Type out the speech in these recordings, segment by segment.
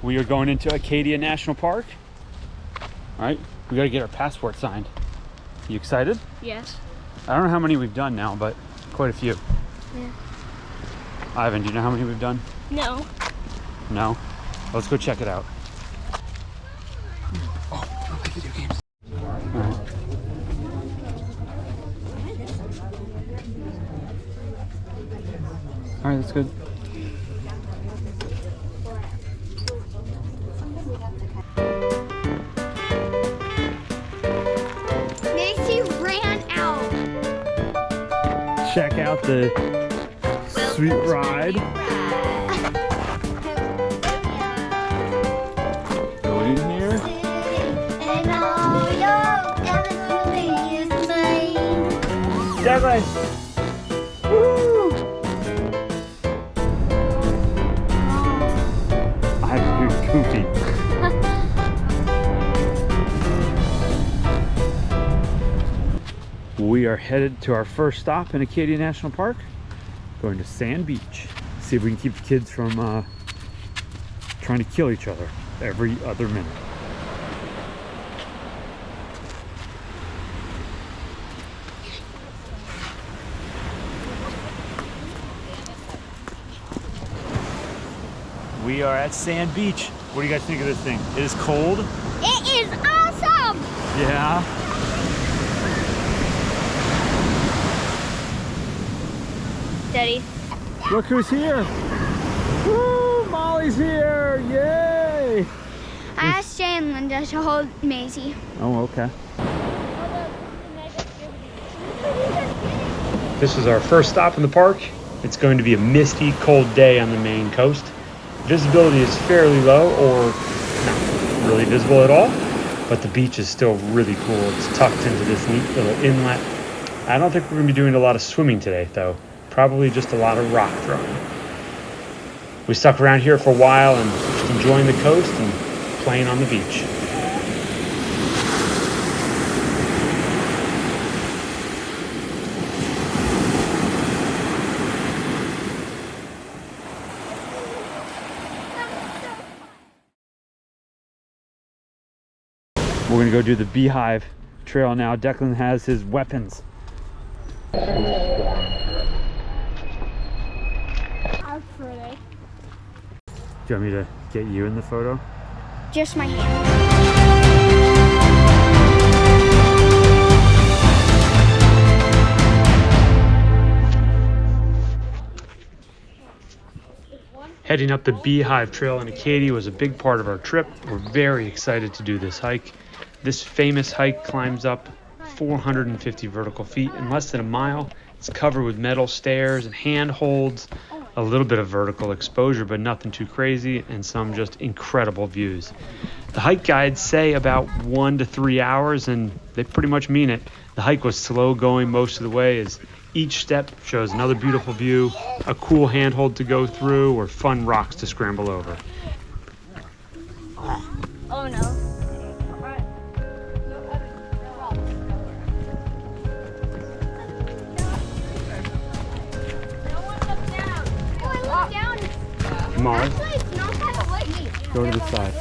We are going into Acadia National Park. All right, we gotta get our passport signed. You excited? Yes. I don't know how many we've done now, but quite a few. Yeah. Ivan, do you know how many we've done? No. No? Let's go check it out. Oh, I don't play video games. All right. All right, that's good. Macy ran out. Check out the sweet ride. Go in here. And all your everything is mine. Definitely. Woo! I'm goofy. We are headed to our first stop in Acadia National Park. Going to Sand Beach. See if we can keep the kids from trying to kill each other every other minute. We are at Sand Beach. What do you guys think of this thing? It is cold. It is awesome. Yeah. Daddy. Look who's here. Woo! Molly's here. Yay! I asked Jay and Linda to hold Maisie. Oh, okay. This is our first stop in the park. It's going to be a misty, cold day on the Maine coast. Visibility is fairly low or not really visible at all, but the beach is still really cool. It's tucked into this neat little inlet. I don't think we're going to be doing a lot of swimming today, though. Probably just a lot of rock throwing. We stuck around here for a while and just enjoying the coast and playing on the beach. We're gonna go do the Beehive trail now. Declan has his weapons. How pretty. Do you want me to get you in the photo? Just my hand. Heading up the Beehive Trail in Acadia was a big part of our trip. We're very excited to do this hike. This famous hike climbs up 450 vertical feet in less than a mile. It's covered with metal stairs and handholds, a little bit of vertical exposure, but nothing too crazy, and some just incredible views. The hike guides say about 1 to 3 hours, and they pretty much mean it. The hike was slow going most of the way, as each step shows another beautiful view, a cool handhold to go through, or fun rocks to scramble over. Oh no. Molly, go to the side.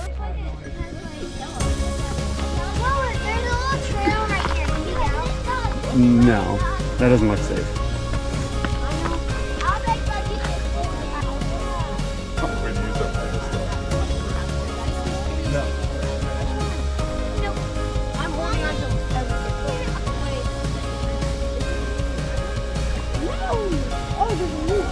There's a little trail right here. Can you go? No, that doesn't look safe. I'm holding on to Oh, there's a loop.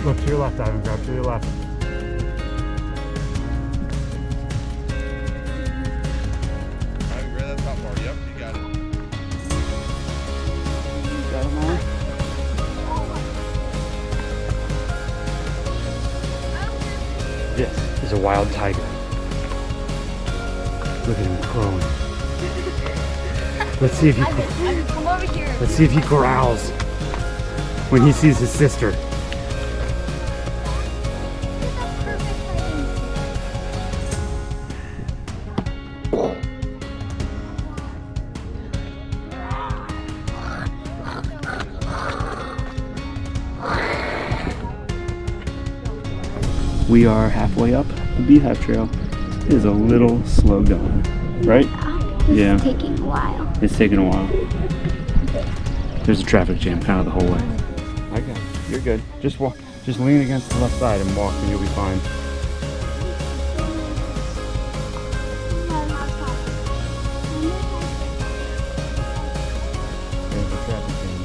Look to your left, Ivan. Grab to your left. Alright, grab that top bar. Yep, you got it. Got it, Molly? This is a wild tiger. Look at him crowing. Let's see if he. Come over here. Let's see if he growls when he sees his sister. We are halfway up the Beehive Trail. It is a little slow going, right? Yeah. It's taking a while. It's taking a while. There's a traffic jam kind of the whole way. I got it. You're good. Just walk. Just lean against the left side and walk, and you'll be fine. There's the traffic jam.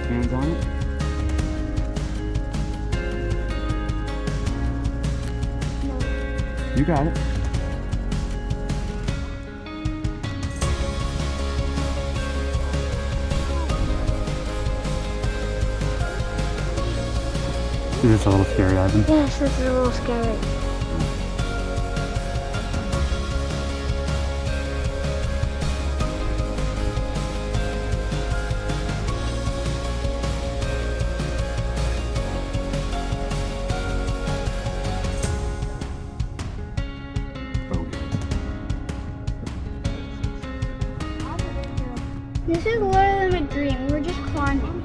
Hands on it. You got it. Is this a little scary, Ivan? Yes, this is a little scary. This is literally a dream. We're just climbing.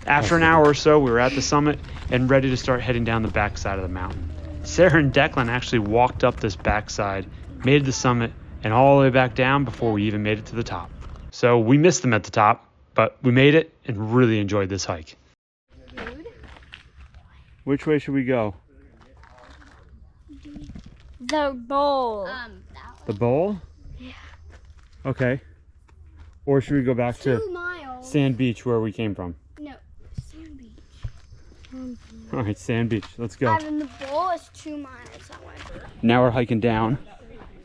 After an hour or so, we were at the summit and ready to start heading down the backside of the mountain. Sarah and Declan actually walked up this backside, made it to the summit, and all the way back down before we even made it to the top. So we missed them at the top, but we made it and really enjoyed this hike. Which way should we go? The bowl. The bowl? Yeah. Okay. Or should we go back 2 to miles. Sand Beach where we came from? No, Sand Beach. All right, Sand Beach. Let's go. Ivan, the bowl is 2 miles that way. Now we're hiking down.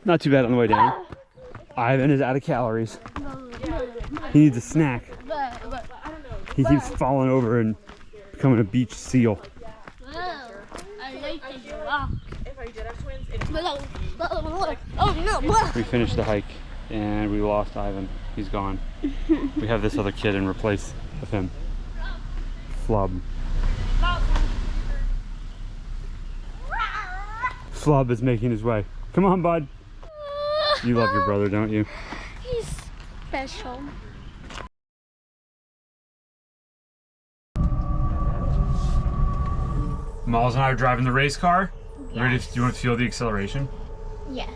Not too bad on the way down. Ivan is out of calories. He needs a snack. He keeps falling over and becoming a beach seal. Oh no! We finished the hike and we lost Ivan. He's gone. We have this other kid in place of him. Flub. Flub is making his way. Come on, bud. You love your brother, don't you? He's special. Miles and I are driving the race car. Yes. Ready? Do you want to feel the acceleration? Yes.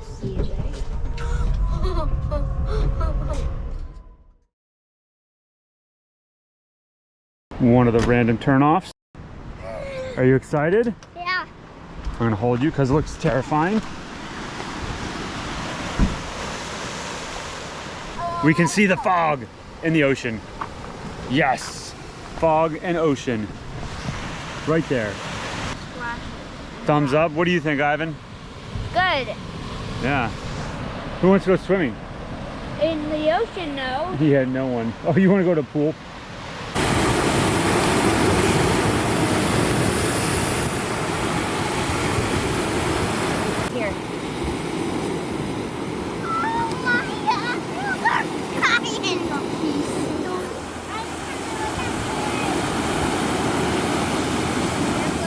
One of the random turnoffs. Are you excited? Yeah. I'm gonna hold you because it looks terrifying. We can see the fog in the ocean. Yes, fog and ocean. Right there. Thumbs up. What do you think, Ivan? Good. Yeah. Who wants to go swimming? In the ocean, no. Yeah, no one. Oh, you want to go to the pool? Here. Oh my God!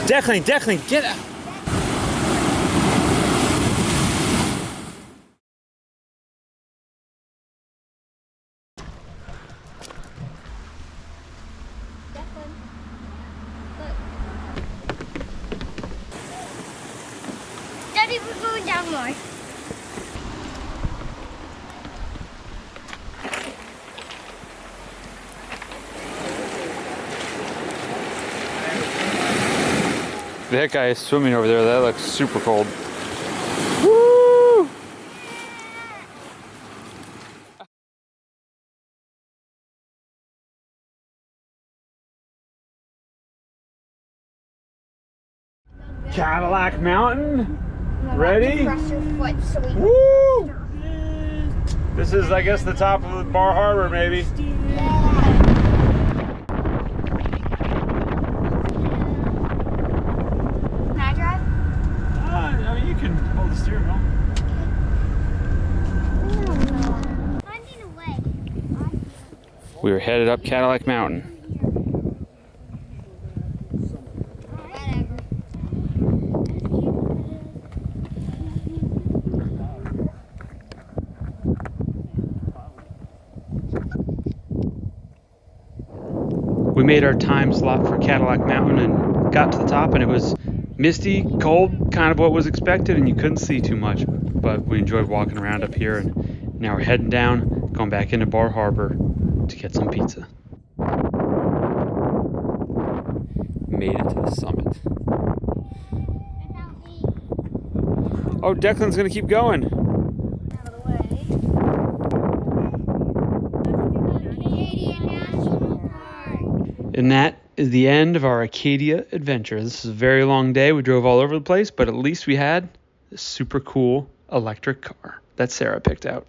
Declan, get out. Daddy, we're going down more. That guy is swimming over there. That looks super cold. Woo! Cadillac Mountain. Ready? Press your foot so we Woo! This is, I guess, the top of Bar Harbor, maybe. Can I drive? I mean, you can hold the steering wheel. Finding a way. We were headed up Cadillac Mountain. We made our time slot for Cadillac Mountain and got to the top, and it was misty, cold, kind of what was expected, and you couldn't see too much. But we enjoyed walking around up here, and now we're heading down, going back into Bar Harbor to get some pizza. Made it to the summit. Oh, Declan's gonna keep going. Acadia National Park. And that is the end of our Acadia adventure. This is a very long day. We drove all over the place, but at least we had a super cool electric car that Sarah picked out.